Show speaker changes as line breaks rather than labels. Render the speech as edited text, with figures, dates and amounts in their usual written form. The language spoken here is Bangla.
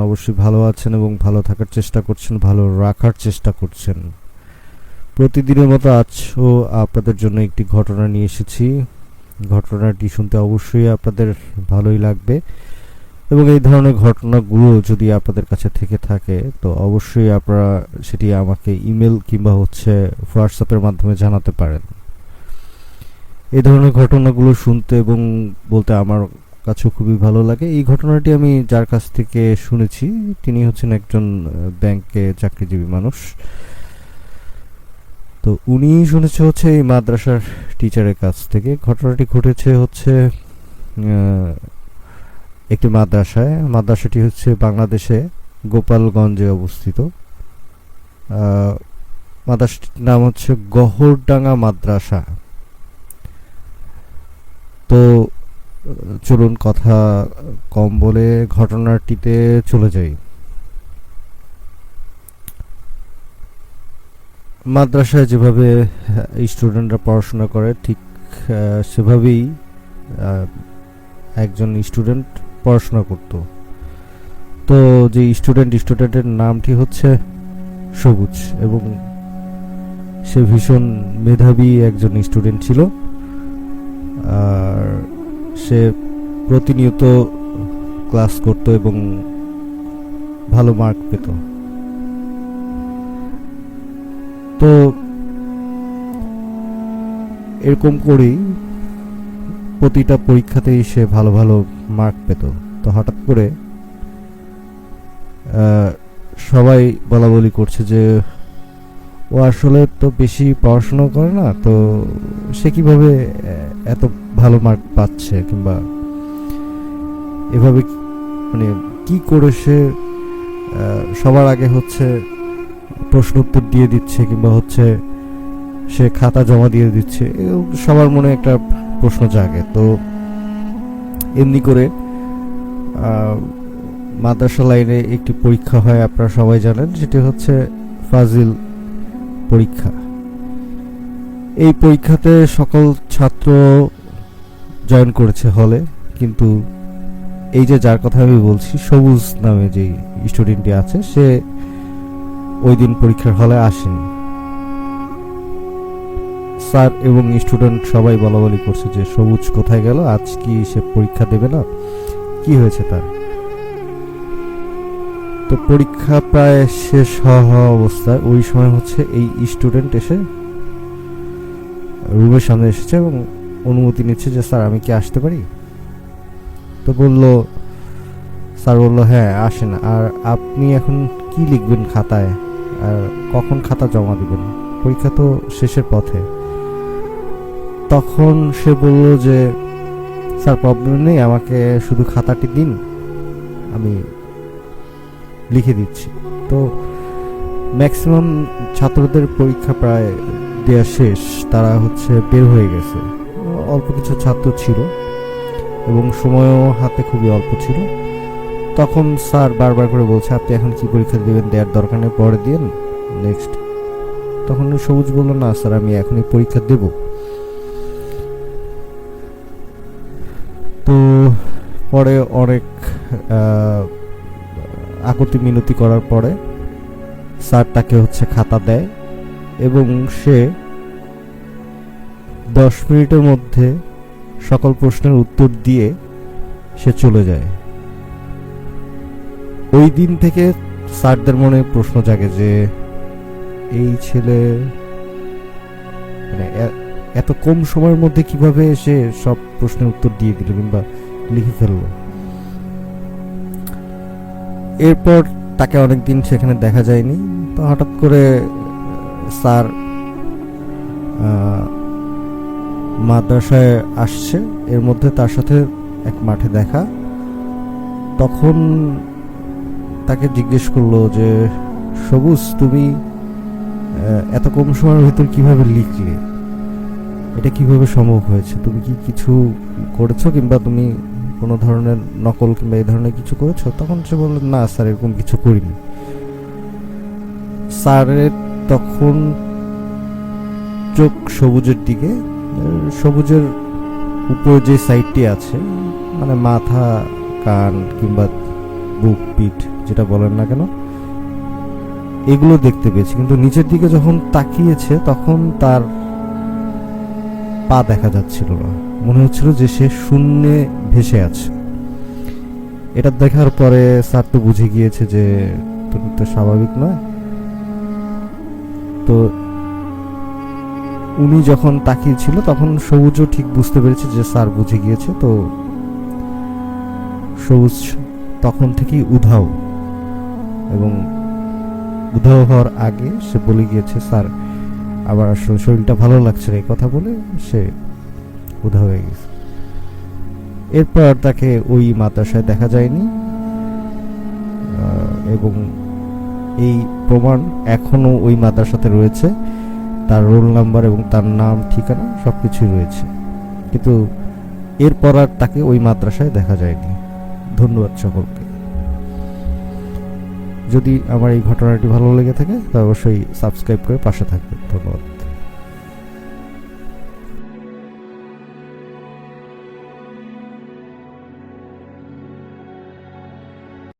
অবশ্যই ভালো আছেন এবং ভালো থাকার চেষ্টা করছেন, ভালো রাখার চেষ্টা করছেন। প্রতিদিনের মতো আজও আপনাদের জন্য একটি ঘটনা নিয়ে এসেছি। ঘটনাটি শুনতে অবশ্যই আপনাদের ভালোই লাগবে এবং এই ধরনের ঘটনাগুলো যদি আপনাদের কাছে থেকে থাকে তো অবশ্যই আপনারা সেটি আমাকে ইমেল কিংবা হোয়াটসঅ্যাপের মাধ্যমে জানাতে পারেন। এই ধরনের ঘটনাগুলো শুনতে এবং বলতে আমার কাছে খুবই ভালো লাগে। এই ঘটনাটি আমি যার কাছ থেকে শুনেছি তিনি হচ্ছেন একজন ব্যাংকে চাকরিজীবী মানুষ। তো উনি শুনেছে এই মাদ্রাসার টিচারের কাছ থেকে। ঘটনাটি ঘটেছে একটি মাদ্রাসায়। মাদ্রাসাটি বাংলাদেশে গোপালগঞ্জে অবস্থিত। মাদ্রাসাটির নাম গহরডাঙ্গা মাদ্রাসা। তো চলুন কথা কম বলে ঘটনাটিতে চলে যাই। মাদ্রাসায় যেভাবে স্টুডেন্টরা পড়াশোনা করে ঠিক সেভাবেই একজন স্টুডেন্ট পড়াশোনা করত। তো যে স্টুডেন্টের নামটি সবুজ এবং সে ভীষণ মেধাবী একজন স্টুডেন্ট ছিল। আর সে প্রতিনিয়ত ক্লাস করত এবং ভালো মার্ক পেত। তো এরকম করেই প্রতিটা পরীক্ষাতেই সে ভালো ভালো মার্ক পেত। তো হঠাৎ করে সবাই বলাবলি করছে যে ও আসলে তো বেশি পড়াশোনা করে না, তো সে কিভাবে এত ভালো মার্ক পাচ্ছে, কিংবা এভাবে মানে কি করে সে সবার আগে প্রশ্ন উত্তর দিয়ে দিচ্ছে, কিংবা সে খাতা জমা দিয়ে দিচ্ছে। সবার মনে একটা প্রশ্ন জাগে। তো এমনি করে মাদ্রাসা লাইনে একটি পরীক্ষা হয়, আপনারা সবাই জানেন, সেটি ফাজিল পরীক্ষা। এই পরীক্ষাতে সকল ছাত্র জয়েন করেছে হলে, কিন্তু এই যে যার কথা আমি বলছি, সবুজ নামে যে স্টুডেন্টটি আছে, সে ওই দিন পরীক্ষার হলে আসেনি। স্যার এবং স্টুডেন্ট সবাই বলাবলি করছে যে সবুজ কোথায় গেল, আজ কি সে পরীক্ষা দেবে না, কি হয়েছে তার। তো পরীক্ষা প্রায় শেষ হওয়া অবস্থায় ওই সময় এই স্টুডেন্ট এসে রুমের সামনে এসেছে এবং অনুমতি নিচ্ছে যে স্যার আমি কি আসতে পারি। তো স্যার বললো হ্যাঁ আসেন, আর আপনি এখন কি লিখবেন খাতায়, আর কখন খাতা জমা দিবেন, পরীক্ষা তো শেষের পথে। তখন সে বলল যে স্যার প্রবলেম নেই, আমাকে শুধু খাতাটি দিন, আমি লিখে দিচ্ছি। তো ম্যাক্সিমাম ছাত্রদের পরীক্ষা প্রায় দেয়া শেষ, তারা বের হয়ে গেছে। অল্প কিছু ছাত্র ছিল এবং সময়ও হাতে খুবই অল্প ছিল। তখন স্যার বারবার করে বলছে আপনি এখন কি পরীক্ষা দেবেন, দেওয়ার দরকার নেই, পরে দিন নেক্সট। তখন সবুজ বলল না স্যার আমি এখনই পরীক্ষা দেব। তো পরে অনেক আকুতি মিনতি করার পরে স্যার তাকে খাতা দেয় এবং সে 10 মিনিটের মধ্যে সকল প্রশ্নের উত্তর দিয়ে সে চলে যায়। ওই দিন থেকে স্যারদের মনে প্রশ্ন জাগে যে এই ছেলে মানে এত কম সময়ের মধ্যে কিভাবে সে সব প্রশ্নের উত্তর দিয়ে দিল কিংবা লিখে ফেললো। এরপর তাকে অনেকদিন সেখানে দেখা যায়নি। তো হঠাৎ করে স্যার মাদ্রাসায় আসছে, এর মধ্যে তার সাথে এক মাঠে দেখা। তখন তাকে জিজ্ঞেস করলো যে সবুজ তুমি এত কম সময়ের ভিতর কিভাবে লিখলে, এটা কিভাবে সম্ভব হয়েছে, তুমি কি কিছু করেছো কিংবা তুমি কোনো ধরনের নকল কিংবা এই ধরনের কিছু করেছো? তখন সে বলল না স্যার এরকম কিছু করিনি। স্যারের তখন চোখ সবুজের দিকে, সবুজের উপর যে সাইডটি আছে মানে মাথা, কান কিংবা বুক, পিঠ যেটা বলেন না কেন, এগুলো দেখতে পেয়েছি। কিন্তু নিচের দিকে যখন তাকিয়েছে তখন তার পা দেখা যাচ্ছিল না, মনে হচ্ছিল যে সে শূন্যে ভেসে আছে। এটা দেখার পরে স্যার তো বুঝে গিয়েছে যে তুমি তো স্বাভাবিক নয়। তো উনি যখন তাকিয়েছিল তখন সবুজও ঠিক বুঝতে পেরেছে যে স্যার বুঝে গিয়েছে। তো সবুজ তখন থেকেই উধাও, এবং উধাও হওয়ার আগে সে বলে গিয়েছে স্যার আবার আসলে শরীরটা ভালো লাগছে না, এই কথা বলে সে উধাও হয়ে গেছে। এরপর তাকে ওই মাদ্রাসায় দেখা যায়নি, এবং এই প্রমাণ এখনো ওই মাদ্রাসাতে রয়েছে। তার রোল নাম্বার এবং তার নাম ঠিকানা সবকিছুই রয়েছে, কিন্তু এরপর আর তাকে ওই মাদ্রাসায় দেখা যায়নি। ধন্যবাদ সকলকে। যদি আমার এই ঘটনাটি ভালো লেগে থাকে তবে অবশ্যই সাবস্ক্রাইব করে পাশে থাকবেন। ধন্যবাদ।